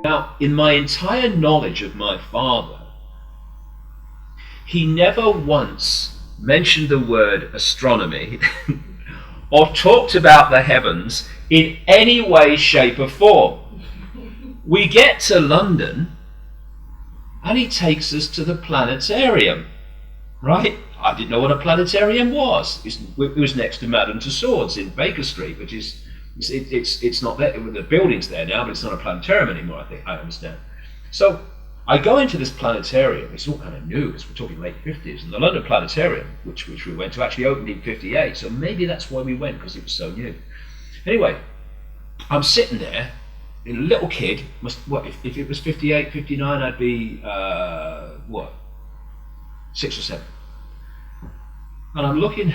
Now, in my entire knowledge of my father, he never once mentioned the word astronomy or talked about the heavens in any way, shape or form. We get to London and he takes us to the planetarium, right? I didn't know what a planetarium was. It was next to Madame Tussauds in Baker Street, which is, it's not there, the building's there now, but it's not a planetarium anymore, I understand. So I go into this planetarium, it's all kind of new, because we're talking late 50s, and the London Planetarium, which we went to, actually opened in 58, so maybe that's why we went, because it was so new. Anyway, I'm sitting there, a little kid, if it was 58, 59, I'd be, 6 or 7. And I'm looking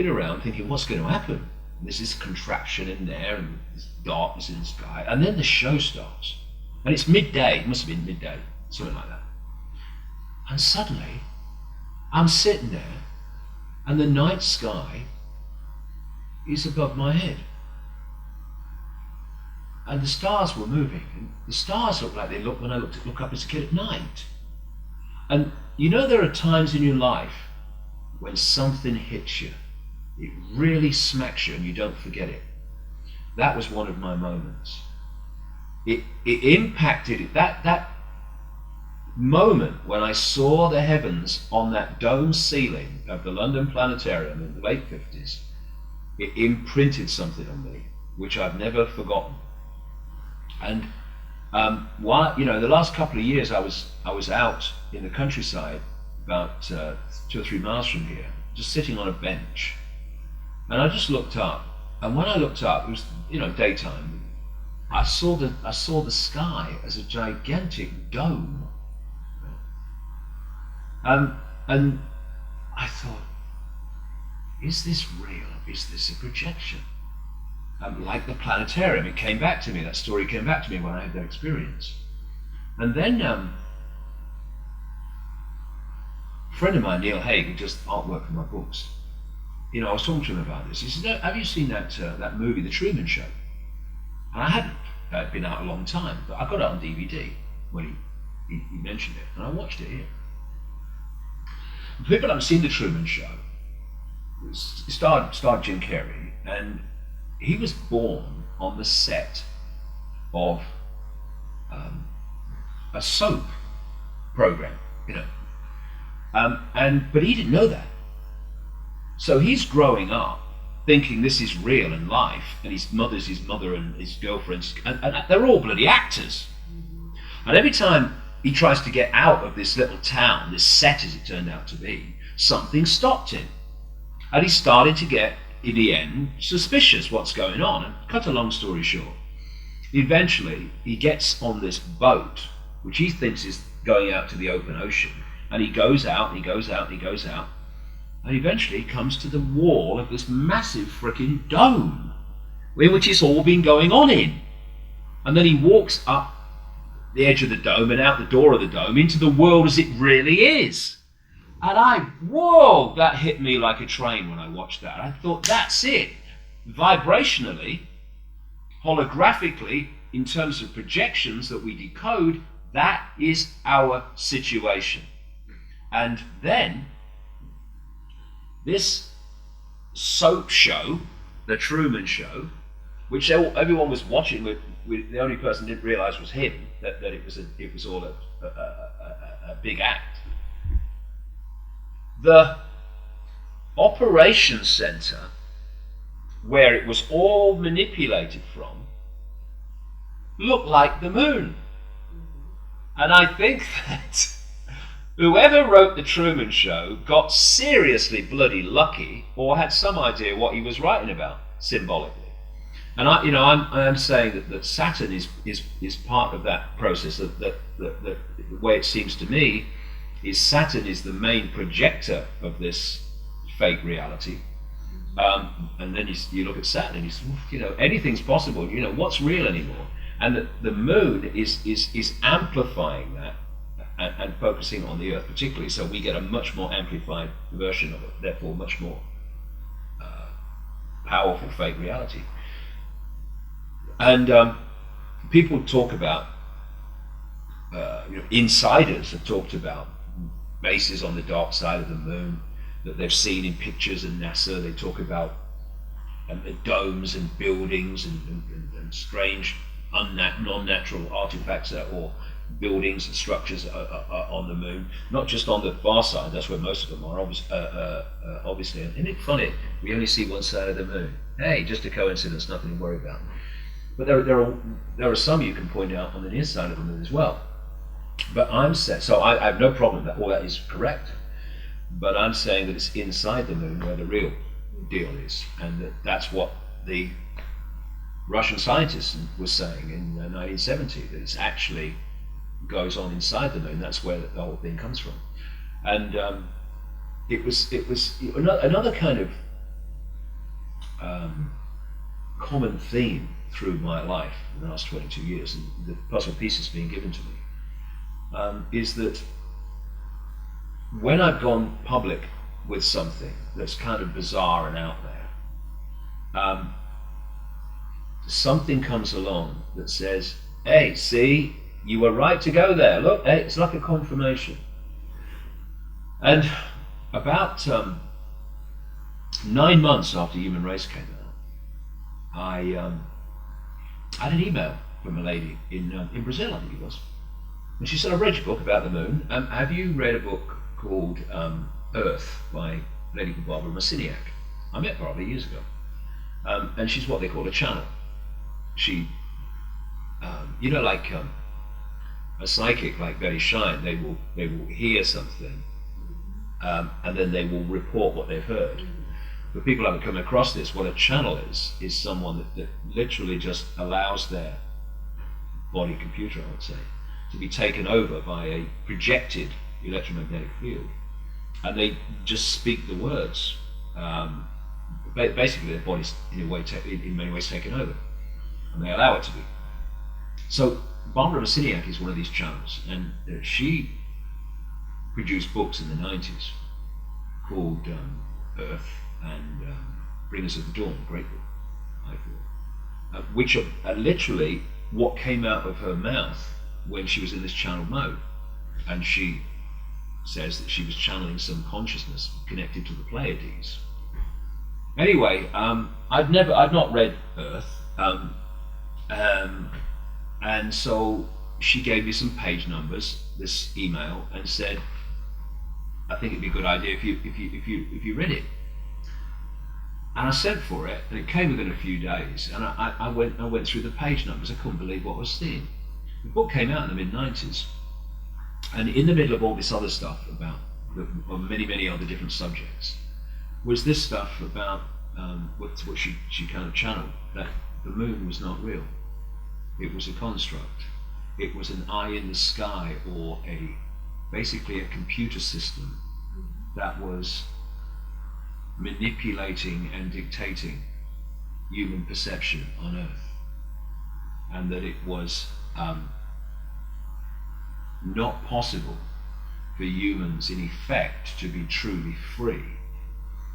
around thinking, what's going to happen? And there's this contraption in there, and there's darkness in the sky, and then the show starts. And it's midday, it must have been midday, something like that. And suddenly, I'm sitting there, and the night sky is above my head. And the stars were moving, and the stars looked like they looked when I look up as a kid at night. And you know, there are times in your life when something hits you, it really smacks you and you don't forget it. That was one of my moments. It impacted it. That moment when I saw the heavens on that dome ceiling of the London Planetarium in the late 50s, it imprinted something on me, which I've never forgotten. And the last couple of years I was out in the countryside, about 2 or 3 miles from here, just sitting on a bench, and I just looked up. And when I looked up, it was daytime. I saw the sky as a gigantic dome, and I thought, is this real? Is this a projection? Like the planetarium, it came back to me. That story came back to me when I had that experience. And then a friend of mine, Neil Haig, who does artwork for my books, I was talking to him about this. He said, have you seen that movie, The Truman Show? And I hadn't. It had been out a long time, but I got it on DVD when he mentioned it, and I watched it here. For people that haven't seen The Truman Show, it starred Jim Carrey, and he was born on the set of a soap program, but he didn't know that. So he's growing up thinking this is real in life, and his mother's his mother and his girlfriends, and they're all bloody actors. And every time he tries to get out of this little town, this set as it turned out to be, something stopped him. And he started to get, in the end, suspicious what's going on. And cut a long story short, eventually he gets on this boat, which he thinks is going out to the open ocean, and he goes out, and he goes out, and he goes out, and eventually he comes to the wall of this massive frickin' dome, in which it's all been going on in. And then he walks up the edge of the dome and out the door of the dome into the world as it really is. And whoa, that hit me like a train when I watched that. I thought, that's it. Vibrationally, holographically, in terms of projections that we decode, that is our situation. And then, this soap show, The Truman Show, which everyone was watching, with the only person who didn't realize was him, that it was all a big act. The operations center, where it was all manipulated from, looked like the moon. And I think that whoever wrote The Truman Show got seriously bloody lucky, or had some idea what he was writing about symbolically. And I am saying that Saturn is part of that process. That the way it seems to me is Saturn is the main projector of this fake reality. And then you look at Saturn and you say, anything's possible. What's real anymore? And the moon is amplifying that and focusing on the Earth particularly, so we get a much more amplified version of it, therefore much more powerful fake reality. And people talk about insiders have talked about bases on the dark side of the moon that they've seen in pictures, and NASA, they talk about domes and buildings and strange non-natural artifacts or buildings and structures on the moon, not just on the far side, that's where most of them are, obviously. And isn't it funny, we only see one side of the moon. Hey, just a coincidence, nothing to worry about. But there are some you can point out on the near side of the moon as well. But I'm saying, so I have no problem that all that is correct, but I'm saying that it's inside the moon where the real deal is, and that's what the Russian scientists were saying in 1970, that it's actually goes on inside the moon. That's where the whole thing comes from. And it was another kind of common theme through my life in the last 22 years, and the puzzle pieces being given to me, is that when I've gone public with something that's kind of bizarre and out there, something comes along that says, hey, see, you were right to go there. Look, hey, it's like a confirmation. And about 9 months after Human Race came out, I had an email from a lady in Brazil, I think it was. And she said, I've read your book about the moon. Have you read a book called Earth by a lady called Barbara Marciniak? I met Barbara years ago. And she's what they call a channel. She, like a psychic like Betty Shine, they will hear something, and then they will report what they've heard. But people haven't come across this. What a channel is someone that literally just allows their body computer, I would say, to be taken over by a projected electromagnetic field, and they just speak the words. Basically, their body's in many ways taken over, and they allow it to be. So Barbara Marciniak is one of these channels, and she produced books in the 90s called Earth and Bringers of the Dawn, a great book, I thought, which are literally what came out of her mouth when she was in this channel mode. And she says that she was channeling some consciousness connected to the Pleiades. Anyway, I'd not read Earth, and so she gave me some page numbers, this email, and said, I think it'd be a good idea if you read it. And I sent for it, and it came within a few days, and I went through the page numbers. I couldn't believe what I was seeing. The book came out in the mid-90s, and in the middle of all this other stuff about many other different subjects was this stuff about what she kind of channeled, that the moon was not real. It was a construct. It was an eye in the sky, or basically a computer system that was manipulating and dictating human perception on Earth, and that it was not possible for humans in effect to be truly free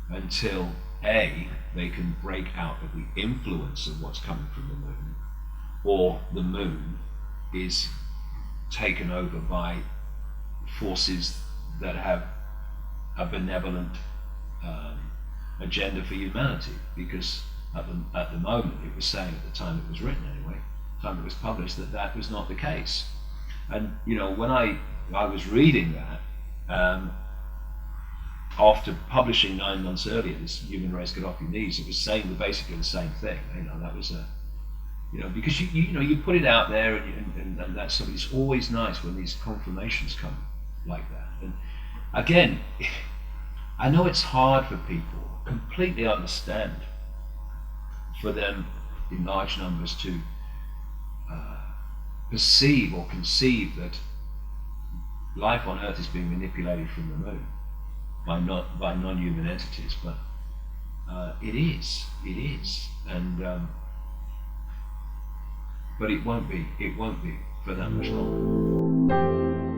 until A, they can break out of the influence of what's coming from the moon, or the moon is taken over by forces that have a benevolent agenda for humanity. Because at the moment, it was saying, at the time it was written anyway, the time it was published, that was not the case. And when I was reading that, after publishing 9 months earlier, this Human Race, Get Off Your Knees, it was saying basically the same thing. That was because you put it out there, and that's something. It's always nice when these confirmations come like that. And again, I know it's hard for people, completely understand, for them in large numbers to perceive or conceive that life on Earth is being manipulated from the moon by non-human entities, but it is, and but it won't be for that much longer.